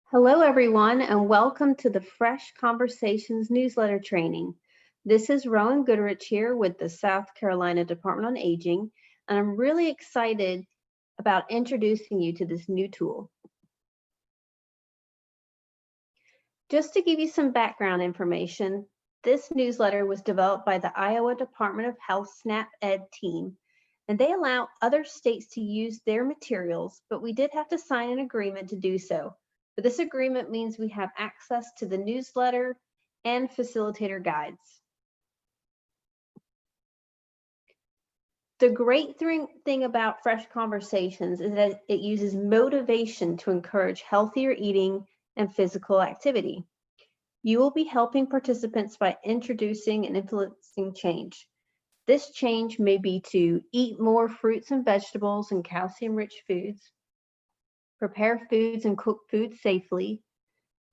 Hello, everyone, and welcome to the Fresh Conversations newsletter training. This is Rowan Goodrich here with the South Carolina Department on Aging, and I'm really excited about introducing you to this new tool. Just to give you some background information, this newsletter was developed by the Iowa Department of Health SNAP Ed team, and they allow other states to use their materials, but we did have to sign an agreement to do so. But this agreement means we have access to the newsletter and facilitator guides. The great thing about Fresh Conversations is that it uses motivation to encourage healthier eating and physical activity. You will be helping participants by introducing and influencing change. This change may be to eat more fruits and vegetables and calcium-rich foods, prepare foods and cook foods safely,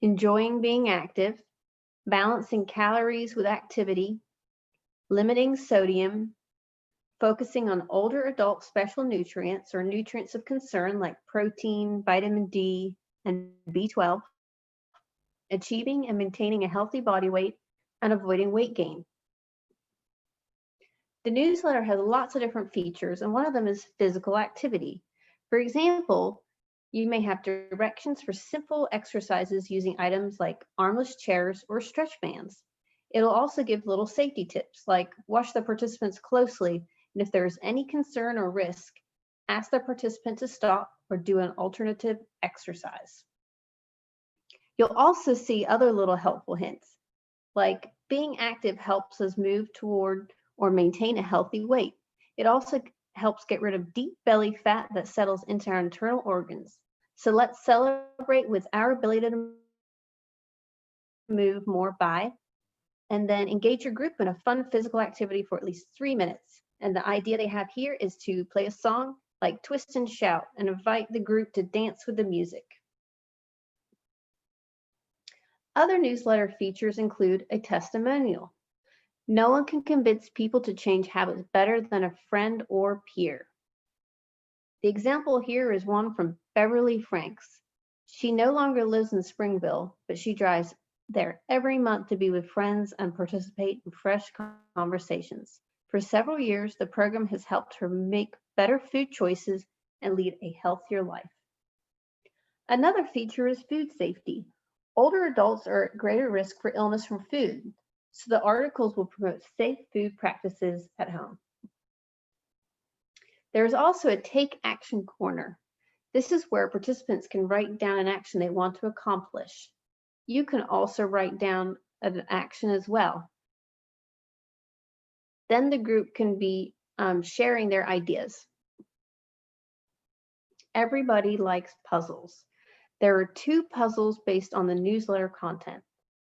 enjoying being active, balancing calories with activity, limiting sodium, focusing on older adult special nutrients or nutrients of concern like protein, vitamin D, and B12, achieving and maintaining a healthy body weight, and avoiding weight gain. The newsletter has lots of different features, and one of them is physical activity. For example, you may have directions for simple exercises using items like armless chairs or stretch bands. It'll also give little safety tips like watch the participants closely, and if there is any concern or risk, ask the participant to stop or do an alternative exercise. You'll also see other little helpful hints, like being active helps us move toward or maintain a healthy weight. It also helps get rid of deep belly fat that settles into our internal organs. So let's celebrate with our ability to move more by, and then engage your group in a fun physical activity for at least 3 minutes. And the idea they have here is to play a song like Twist and Shout and invite the group to dance with the music. Other newsletter features include a testimonial. No one can convince people to change habits better than a friend or peer. The example here is one from Beverly Franks. She no longer lives in Springville, but she drives there every month to be with friends and participate in Fresh Conversations. For several years, the program has helped her make better food choices and lead a healthier life. Another feature is food safety. Older adults are at greater risk for illness from food, so the articles will promote safe food practices at home. There is also a Take Action corner. This is where participants can write down an action they want to accomplish. You can also write down an action as well. Then the group can be sharing their ideas. Everybody likes puzzles. There are 2 puzzles based on the newsletter content,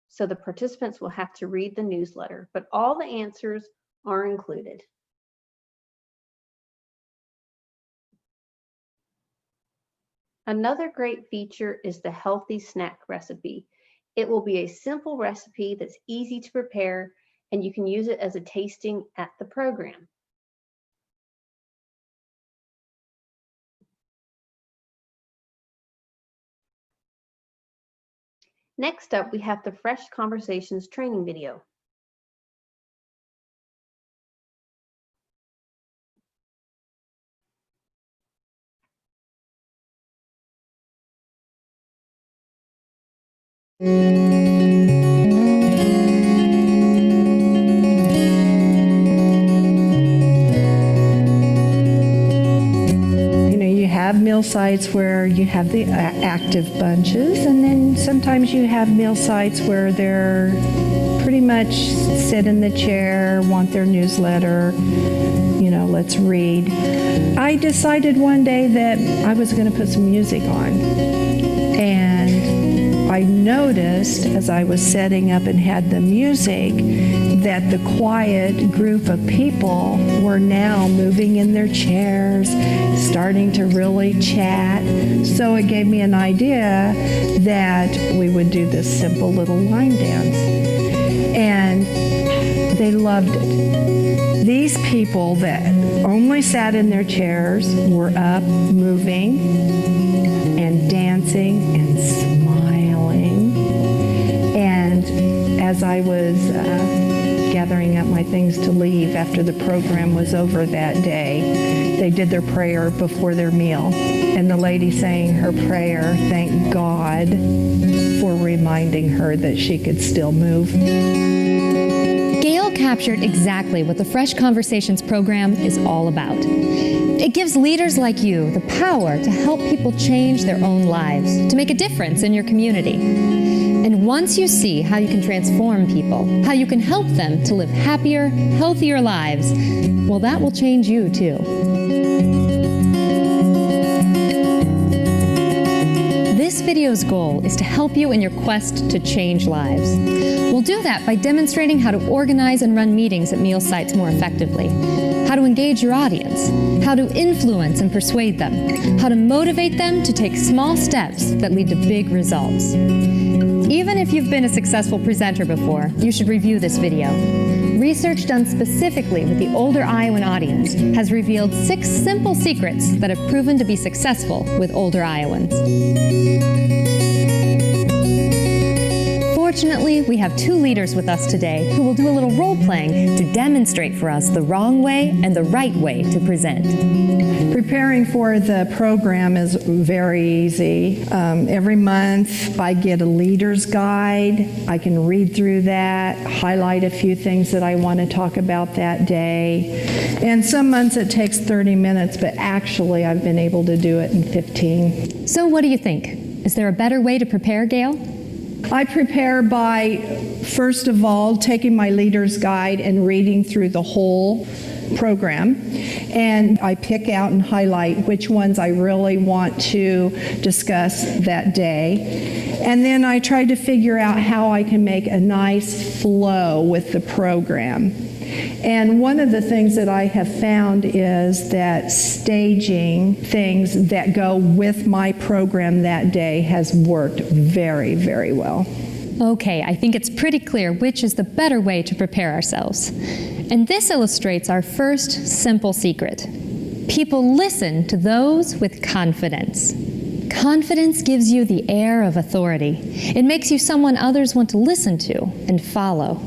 so the participants will have to read the newsletter, but all the answers are included. Another great feature is the healthy snack recipe. It will be a simple recipe that's easy to prepare, and you can use it as a tasting at the program. Next up, we have the Fresh Conversations training video. Have meal sites where you have the active bunches, and then sometimes you have meal sites where they're pretty much sit in the chair, want their newsletter, let's read. I decided one day that I was going to put some music on, and I noticed as I was setting up and had the music that the quiet group of people were now moving in their chairs, starting to really chat. So it gave me an idea that we would do this simple little line dance. And they loved it. These people that only sat in their chairs were up, moving, and dancing and smiling. after the program was over that day, they did their prayer before their meal. And the lady saying her prayer thanked God for reminding her that she could still move. Gail captured exactly what the Fresh Conversations program is all about. It gives leaders like you the power to help people change their own lives, to make a difference in your community. And once you see how you can transform people, how you can help them to live happier, healthier lives, well, that will change you too. This video's goal is to help you in your quest to change lives. We'll do that by demonstrating how to organize and run meetings at meal sites more effectively, how to engage your audience, how to influence and persuade them, how to motivate them to take small steps that lead to big results. Even if you've been a successful presenter before, you should review this video. Research done specifically with the older Iowan audience has revealed 6 simple secrets that have proven to be successful with older Iowans. Fortunately, we have 2 leaders with us today who will do a little role-playing to demonstrate for us the wrong way and the right way to present. Preparing for the program is very easy. Every month I get a leader's guide. I can read through that, highlight a few things that I want to talk about that day. And some months it takes 30 minutes, but actually I've been able to do it in 15. So what do you think? Is there a better way to prepare, Gail? I prepare by, first of all, taking my leader's guide and reading through the whole program. And I pick out and highlight which ones I really want to discuss that day. And then I try to figure out how I can make a nice flow with the program. And one of the things that I have found is that staging things that go with my program that day has worked very, very well. Okay, I think it's pretty clear which is the better way to prepare ourselves. And this illustrates our first simple secret. People listen to those with confidence. Confidence gives you the air of authority. It makes you someone others want to listen to and follow.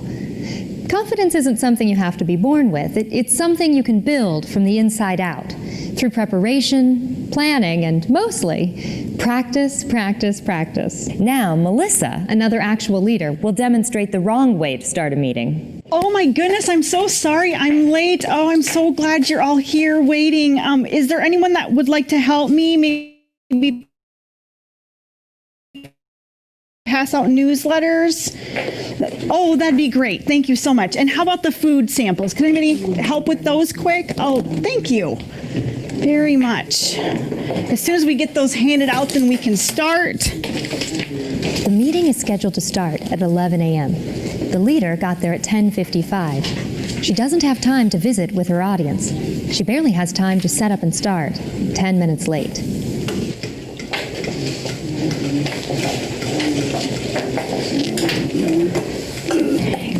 Confidence isn't something you have to be born with. It's something you can build from the inside out, through preparation, planning, and mostly practice, practice, practice. Now, Melissa, another actual leader, will demonstrate the wrong way to start a meeting. Oh my goodness, I'm so sorry I'm late. Oh, I'm so glad you're all here waiting. Is there anyone that would like to help me? Maybe pass out newsletters? Oh, that'd be great. Thank you so much. And how about the food samples? Can anybody help with those quick? Oh, thank you very much. As soon as we get those handed out, then we can start. The meeting is scheduled to start at 11 a.m. The leader got there at 10:55. She doesn't have time to visit with her audience. She barely has time to set up and start, 10 minutes late.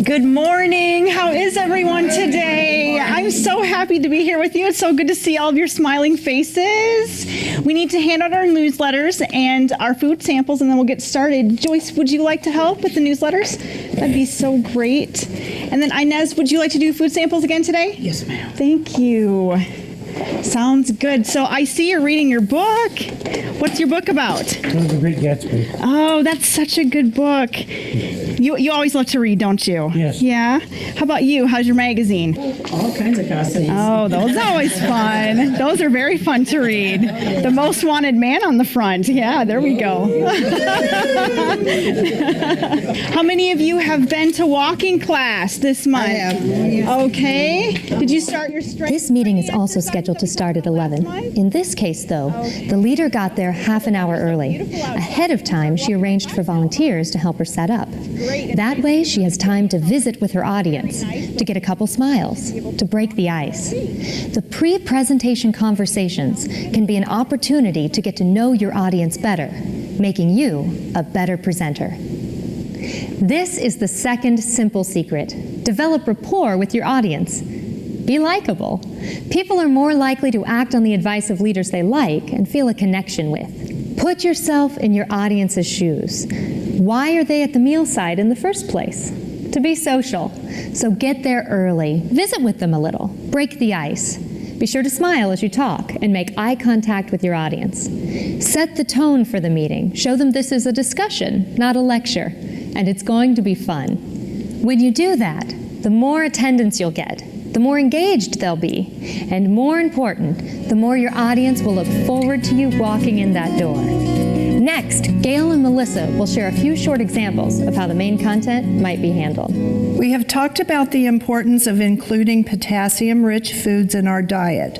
Good morning. How is everyone today? I'm so happy to be here with you. It's so good to see all of your smiling faces. We need to hand out our newsletters and our food samples, and then we'll get started. Joyce, would you like to help with the newsletters? That'd be so great. And then Inez, would you like to do food samples again today? Yes, ma'am. Thank you. Sounds good. So I see you're reading your book. What's your book about? The Great Gatsby. Oh, that's such a good book. You always love to read, don't you? Yes. Yeah? How about you? How's your magazine? All kinds of costumes. Oh, those are always fun. Those are very fun to read. The Most Wanted Man on the front. Yeah, there we go. How many of you have been to walking class this month? I have. Okay. Did you start your strength? This meeting is also scheduled to start at 11. In this case, though, the leader got there half an hour early. Ahead of time, she arranged for volunteers to help her set up. That way, she has time to visit with her audience, to get a couple smiles, to break the ice. The pre-presentation conversations can be an opportunity to get to know your audience better, making you a better presenter. This is the second simple secret. Develop rapport with your audience. Be likable. People are more likely to act on the advice of leaders they like and feel a connection with. Put yourself in your audience's shoes. Why are they at the meal site in the first place? to be social. So get there early, visit with them a little, break the ice. Be sure to smile as you talk and make eye contact with your audience. Set the tone for the meeting. Show them this is a discussion, not a lecture, and it's going to be fun. When you do that, the more attendance you'll get, the more engaged they'll be, and more important, the more your audience will look forward to you walking in that door. Next, Gail and Melissa will share a few short examples of how the main content might be handled. We have talked about the importance of including potassium-rich foods in our diet.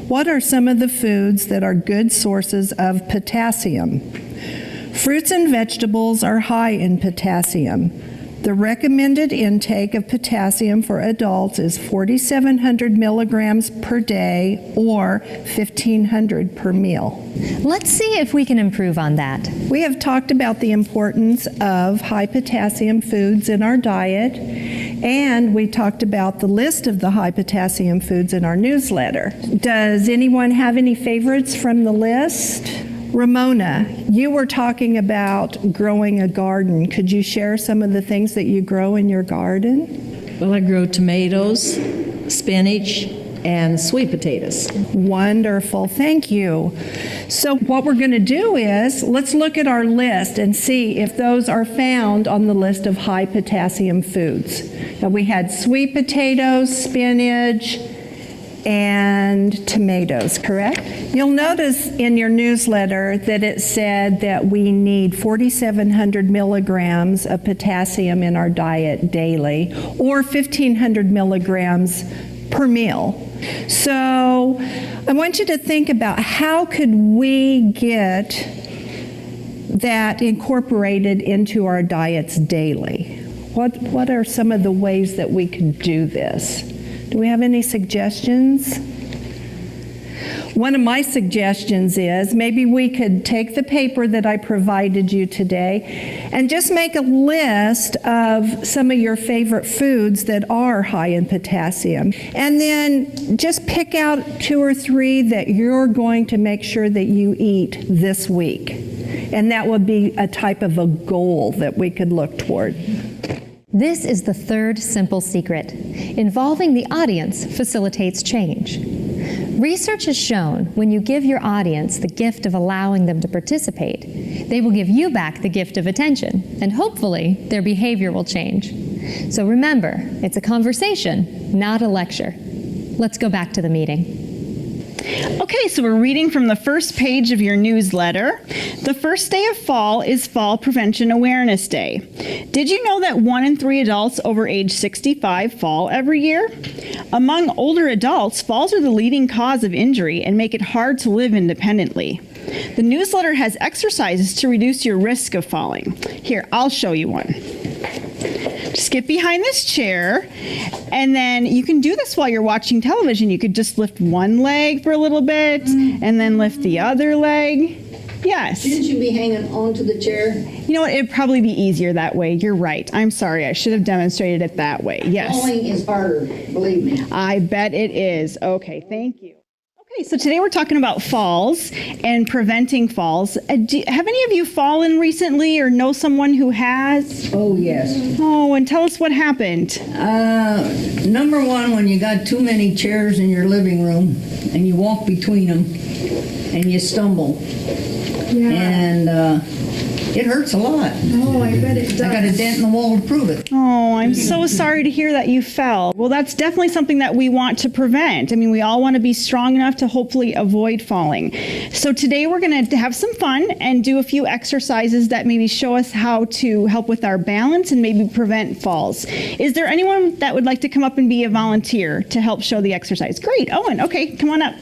What are some of the foods that are good sources of potassium? Fruits and vegetables are high in potassium. The recommended intake of potassium for adults is 4,700 milligrams per day or 1,500 per meal. Let's see if we can improve on that. We have talked about the importance of high potassium foods in our diet, and we talked about the list of the high potassium foods in our newsletter. Does anyone have any favorites from the list? Ramona, you were talking about growing a garden. Could you share some of the things that you grow in your garden? Well, I grow tomatoes, spinach, and sweet potatoes. Wonderful, thank you. So what we're going to do is, let's look at our list and see if those are found on the list of high potassium foods. Now, we had sweet potatoes, spinach, and tomatoes, correct? You'll notice in your newsletter that it said that we need 4,700 milligrams of potassium in our diet daily, or 1,500 milligrams per meal. So I want you to think about how could we get that incorporated into our diets daily? What are some of the ways that we could do this? Do we have any suggestions? One of my suggestions is maybe we could take the paper that I provided you today and just make a list of some of your favorite foods that are high in potassium. And then just pick out 2 or 3 that you're going to make sure that you eat this week. And that would be a type of a goal that we could look toward. This is the third simple secret. Involving the audience facilitates change. Research has shown when you give your audience the gift of allowing them to participate, they will give you back the gift of attention, and hopefully their behavior will change. So remember, it's a conversation, not a lecture. Let's go back to the meeting. Okay, so we're reading from the first page of your newsletter. The first day of fall is Fall Prevention Awareness Day. Did you know that 1 in 3 adults over age 65 fall every year? Among older adults, falls are the leading cause of injury and make it hard to live independently. The newsletter has exercises to reduce your risk of falling. Here, I'll show you one. Just get behind this chair, and then you can do this while you're watching television. You could just lift one leg for a little bit, and then lift the other leg. Yes. Shouldn't you be hanging onto the chair? You know what? It'd probably be easier that way. You're right. I'm sorry. I should have demonstrated it that way. Yes. Falling is harder, believe me. I bet it is. Okay, thank you. Okay, so today we're talking about falls and preventing falls. Have any of you fallen recently or know someone who has? Oh, yes. Oh, and tell us what happened. Number one, when you got too many chairs in your living room and you walk between them and you stumble. Yeah. And it hurts a lot. Oh, I bet it does. I got a dent in the wall to prove it. Oh, I'm so sorry to hear that you fell. Well, that's definitely something that we want to prevent. I mean, we all want to be strong enough to hopefully avoid falling. So today we're going to have some fun and do a few exercises that maybe show us how to help with our balance and maybe prevent falls. Is there anyone that would like to come up and be a volunteer to help show the exercise? Great, Owen. Okay, come on up.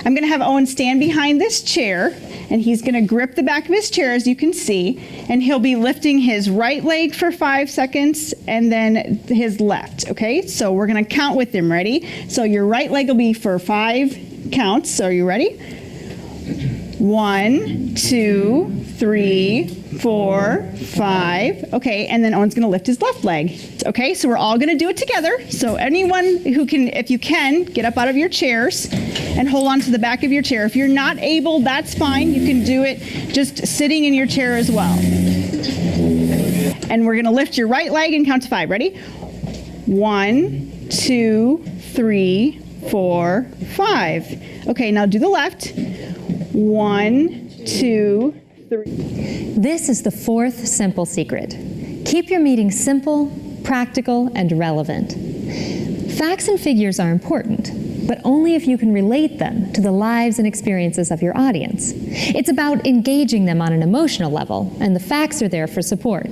I'm going to have Owen stand behind this chair, and he's going to grip the back of his chair, as you can see, and he'll be lifting his right leg for 5 seconds and then his left, okay? So we're going to count with him. Ready? So your right leg will be for 5 counts. So are you ready? 1, 2, 3, 4, 5. Okay, and then Owen's going to lift his left leg. Okay, so we're all going to do it together. So anyone who can, if you can, get up out of your chairs and hold on to the back of your chair. If you're not able, that's fine. You can do it just sitting in your chair as well. And we're gonna lift your right leg and count to 5. Ready? 1, 2, 3, 4, 5. Okay, now do the left. 1, 2, 3. This is the fourth simple secret. Keep your meetings simple, practical, and relevant. Facts and figures are important, but only if you can relate them to the lives and experiences of your audience. It's about engaging them on an emotional level, and the facts are there for support.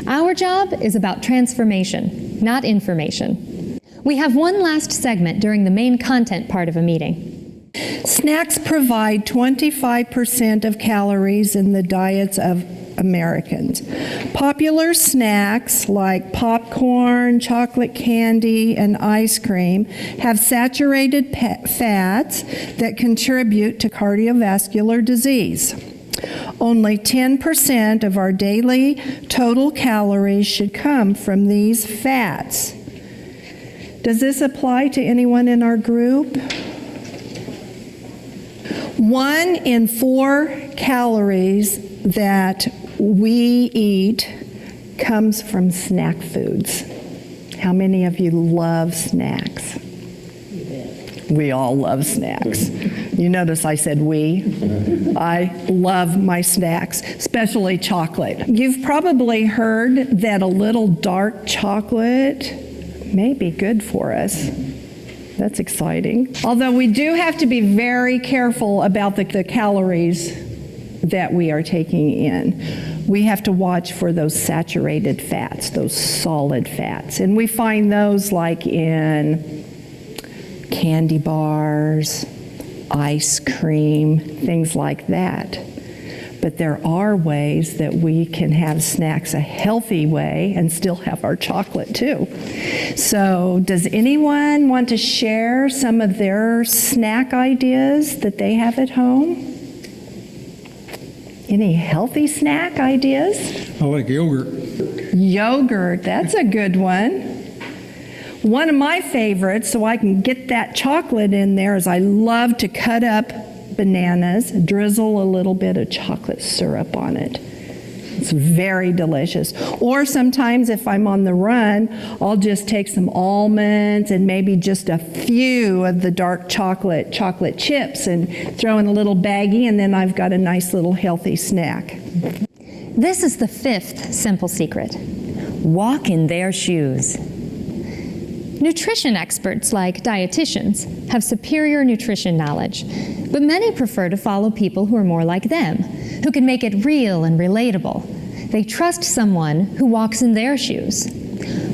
Our job is about transformation, not information. We have one last segment during the main content part of a meeting. Snacks provide 25% of calories in the diets of Americans. Popular snacks like popcorn, chocolate candy, and ice cream have saturated fats that contribute to cardiovascular disease. Only 10% of our daily total calories should come from these fats. Does this apply to anyone in our group? 1 in 4 calories that we eat comes from snack foods. How many of you love snacks? We all love snacks. You notice I said we. I love my snacks, especially chocolate. You've probably heard that a little dark chocolate may be good for us. That's exciting. Although we do have to be very careful about the calories that we are taking in. We have to watch for those saturated fats, those solid fats. And we find those like in candy bars, ice cream, things like that. But there are ways that we can have snacks a healthy way and still have our chocolate too. So does anyone want to share some of their snack ideas that they have at home? Any healthy snack ideas? I like yogurt. Yogurt, that's a good one. One of my favorites, so I can get that chocolate in there, is I love to cut up bananas, drizzle a little bit of chocolate syrup on it. It's very delicious. Or sometimes if I'm on the run, I'll just take some almonds and maybe just a few of the dark chocolate chips and throw in a little baggie, and then I've got a nice little healthy snack. This is the fifth simple secret. Walk in their shoes. Nutrition experts like dietitians have superior nutrition knowledge, but many prefer to follow people who are more like them, who can make it real and relatable. They trust someone who walks in their shoes.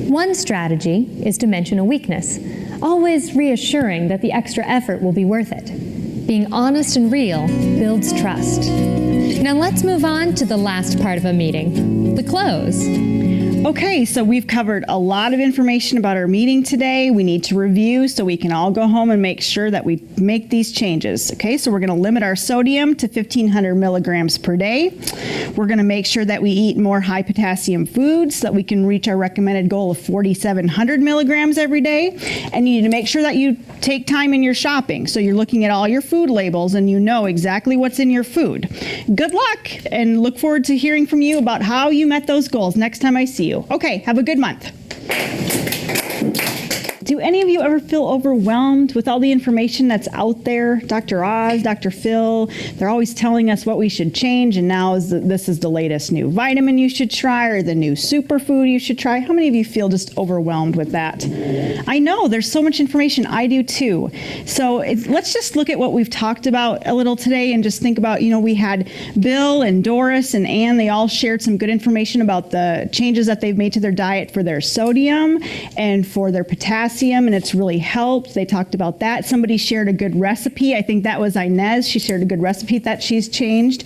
One strategy is to mention a weakness, always reassuring that the extra effort will be worth it. Being honest and real builds trust. Now let's move on to the last part of a meeting, the close. Okay, so we've covered a lot of information about our meeting today. We need to review so we can all go home and make sure that we make these changes. Okay, so we're going to limit our sodium to 1,500 milligrams per day. We're going to make sure that we eat more high potassium foods so that we can reach our recommended goal of 4,700 milligrams every day. And you need to make sure that you take time in your shopping. So you're looking at all your food labels and you know exactly what's in your food. Good luck, and look forward to hearing from you about how you met those goals next time I see you. Okay, have a good month. Do any of you ever feel overwhelmed with all the information that's out there? Dr. Oz, Dr. Phil, they're always telling us what we should change, and now this is the latest new vitamin you should try or the new superfood you should try. How many of you feel just overwhelmed with that? I know, there's so much information. I do too. So let's just look at what we've talked about a little today and just think about, we had Bill and Doris and Ann, they all shared some good information about the changes that they've made to their diet for their sodium and for their potassium, and it's really helped. They talked about that. Somebody shared a good recipe. I think that was Inez. She shared a good recipe that she's changed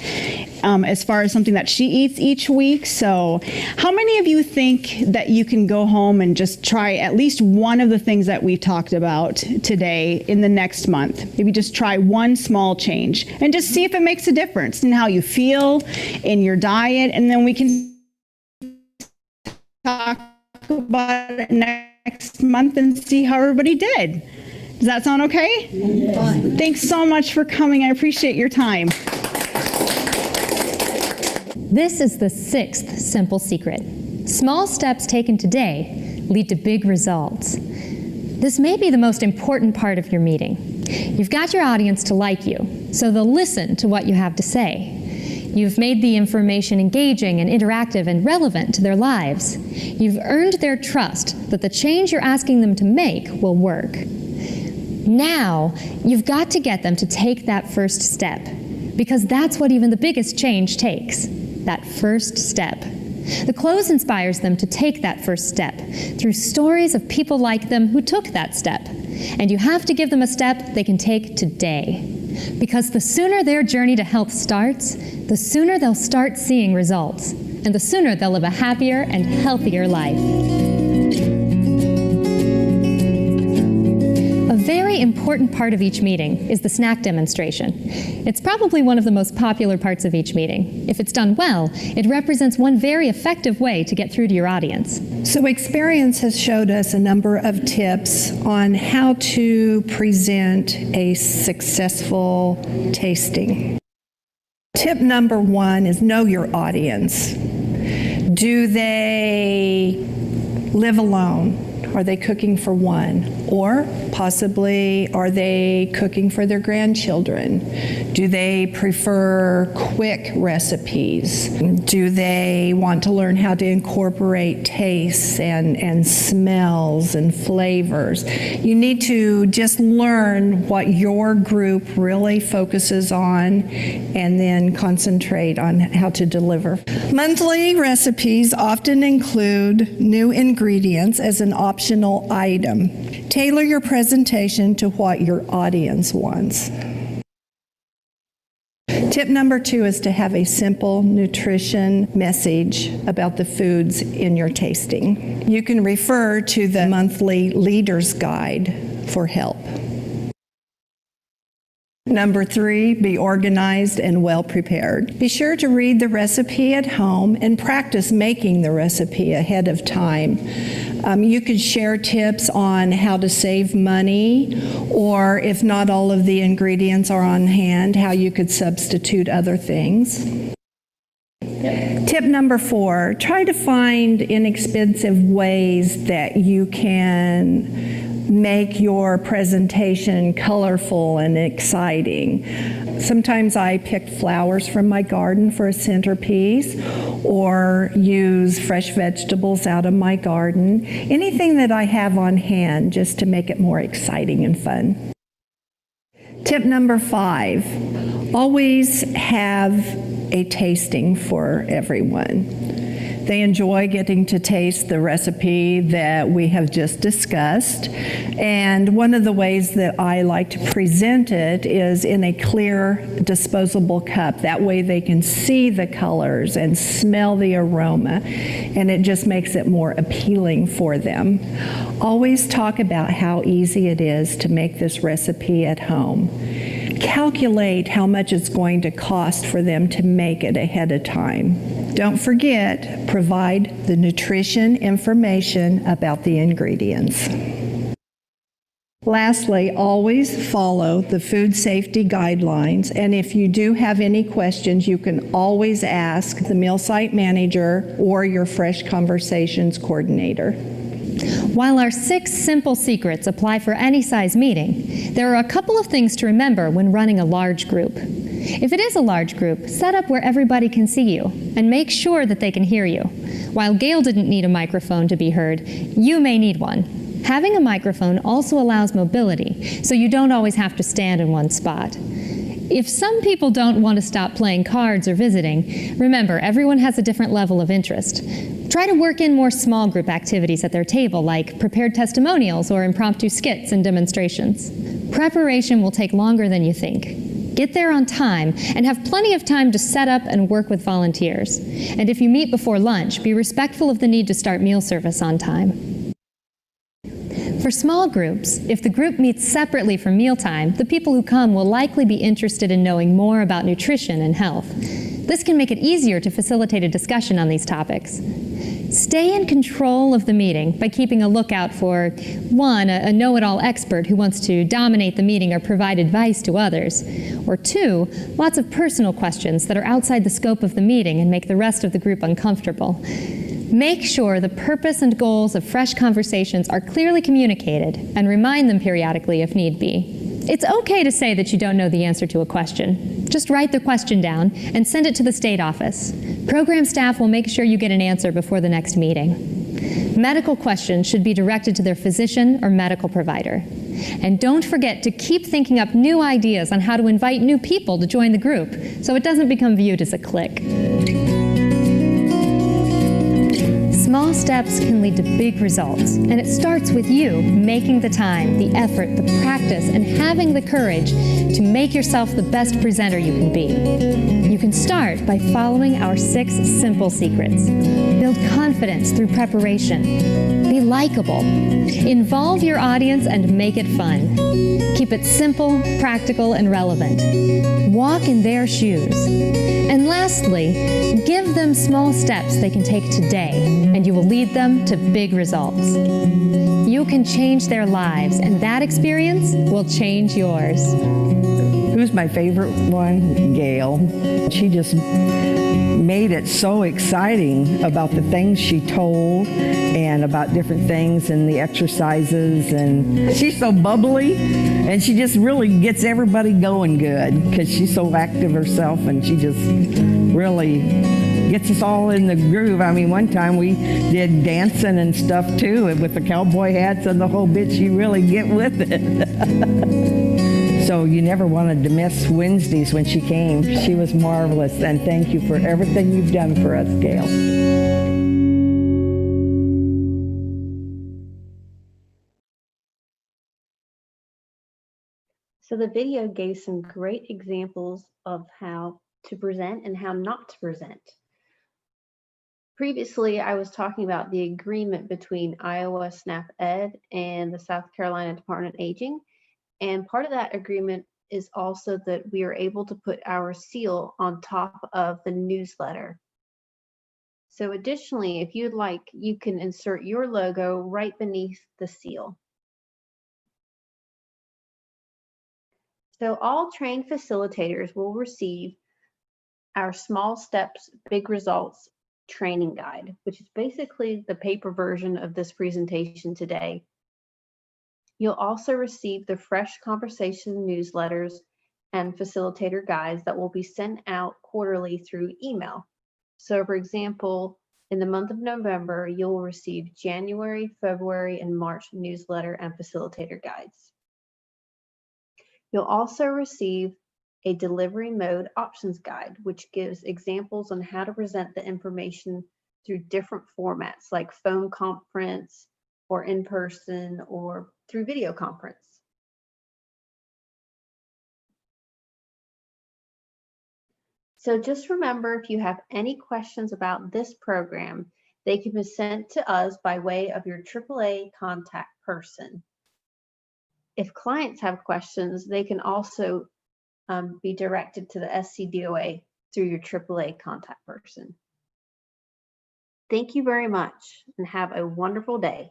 as far as something that she eats each week. So how many of you think that you can go home and just try at least one of the things that we've talked about today in the next month? Maybe just try one small change and just see if it makes a difference in how you feel in your diet, and then we can talk about it next month and see how everybody did. Does that sound okay? Yes. Thanks so much for coming. I appreciate your time. This is the sixth simple secret. Small steps taken today lead to big results. This may be the most important part of your meeting. You've got your audience to like you, so they'll listen to what you have to say. You've made the information engaging and interactive and relevant to their lives. You've earned their trust that the change you're asking them to make will work. Now, you've got to get them to take that first step, because that's what even the biggest change takes, that first step. The close inspires them to take that first step through stories of people like them who took that step. And you have to give them a step they can take today. Because the sooner their journey to health starts, the sooner they'll start seeing results, and the sooner they'll live a happier and healthier life. A very important part of each meeting is the snack demonstration. It's probably one of the most popular parts of each meeting. If it's done well, it represents one very effective way to get through to your audience. So experience has showed us a number of tips on how to present a successful tasting. Tip number 1 is know your audience. Do they live alone? Are they cooking for one? Or possibly, are they cooking for their grandchildren? Do they prefer quick recipes? Do they want to learn how to incorporate tastes and smells and flavors? You need to just learn what your group really focuses on and then concentrate on how to deliver. Monthly recipes often include new ingredients as an optional item. Tailor your presentation to what your audience wants. Tip number 2 is to have a simple nutrition message about the foods in your tasting. You can refer to the monthly Leader's Guide for help. Number 3, be organized and well prepared. Be sure to read the recipe at home and practice making the recipe ahead of time. You could share tips on how to save money, or if not all of the ingredients are on hand, how you could substitute other things. Tip number 4, try to find inexpensive ways that you can make your presentation colorful and exciting. Sometimes I pick flowers from my garden for a centerpiece, or use fresh vegetables out of my garden. Anything that I have on hand just to make it more exciting and fun. Tip number 5, always have a tasting for everyone. They enjoy getting to taste the recipe that we have just discussed. And one of the ways that I like to present it is in a clear disposable cup. That way they can see the colors and smell the aroma, and it just makes it more appealing for them. Always talk about how easy it is to make this recipe at home. Calculate how much it's going to cost for them to make it ahead of time. Don't forget, provide the nutrition information about the ingredients. Lastly, always follow the food safety guidelines, and if you do have any questions, you can always ask the meal site manager or your Fresh Conversations coordinator. While our 6 simple secrets apply for any size meeting, there are a couple of things to remember when running a large group. If it is a large group, set up where everybody can see you and make sure that they can hear you. While Gail didn't need a microphone to be heard, you may need one. Having a microphone also allows mobility, so you don't always have to stand in one spot. If some people don't want to stop playing cards or visiting, remember, everyone has a different level of interest. Try to work in more small group activities at their table, like prepared testimonials or impromptu skits and demonstrations. Preparation will take longer than you think. Get there on time and have plenty of time to set up and work with volunteers. And if you meet before lunch, be respectful of the need to start meal service on time. For small groups, if the group meets separately for mealtime, the people who come will likely be interested in knowing more about nutrition and health. This can make it easier to facilitate a discussion on these topics. Stay in control of the meeting by keeping a lookout for, 1, a know-it-all expert who wants to dominate the meeting or provide advice to others, or 2, lots of personal questions that are outside the scope of the meeting and make the rest of the group uncomfortable. Make sure the purpose and goals of Fresh Conversations are clearly communicated and remind them periodically if need be. It's okay to say that you don't know the answer to a question. Just write the question down and send it to the state office. Program staff will make sure you get an answer before the next meeting. Medical questions should be directed to their physician or medical provider. And don't forget to keep thinking up new ideas on how to invite new people to join the group so it doesn't become viewed as a clique. Small steps can lead to big results, and it starts with you making the time, the effort, the practice, and having the courage to make yourself the best presenter you can be. You can start by following our 6 simple secrets. Build confidence through preparation. Be likable. Involve your audience and make it fun. Keep it simple, practical, and relevant. Walk in their shoes. And lastly, give them small steps they can take today, and you will lead them to big results. You can change their lives, and that experience will change yours. Who's my favorite one? Gail. She just made it so exciting about the things she told and about different things and the exercises, and she's so bubbly and she just really gets everybody going good because she's so active herself, and she just really gets us all in the groove. I mean, one time we did dancing and stuff too, and with the cowboy hats and the whole bit, she really get with it. So you never wanted to miss Wednesdays when she came. She was marvelous, and thank you for everything you've done for us, Gail. So the video gave some great examples of how to present and how not to present. Previously, I was talking about the agreement between Iowa SNAP Ed and the South Carolina Department of Aging. And part of that agreement is also that we are able to put our seal on top of the newsletter. So additionally, if you'd like, you can insert your logo right beneath the seal. So all trained facilitators will receive our Small Steps, Big Results training guide, which is basically the paper version of this presentation today. You'll also receive the Fresh Conversation newsletters and facilitator guides that will be sent out quarterly through email. So for example, in the month of November, you'll receive January, February, and March newsletter and facilitator guides. You'll also receive a delivery mode options guide, which gives examples on how to present the information through different formats like phone conference or in person or through video conference. So just remember, if you have any questions about this program, they can be sent to us by way of your AAA contact person. If clients have questions, they can also be directed to the SCDOA through your AAA contact person. Thank you very much and have a wonderful day.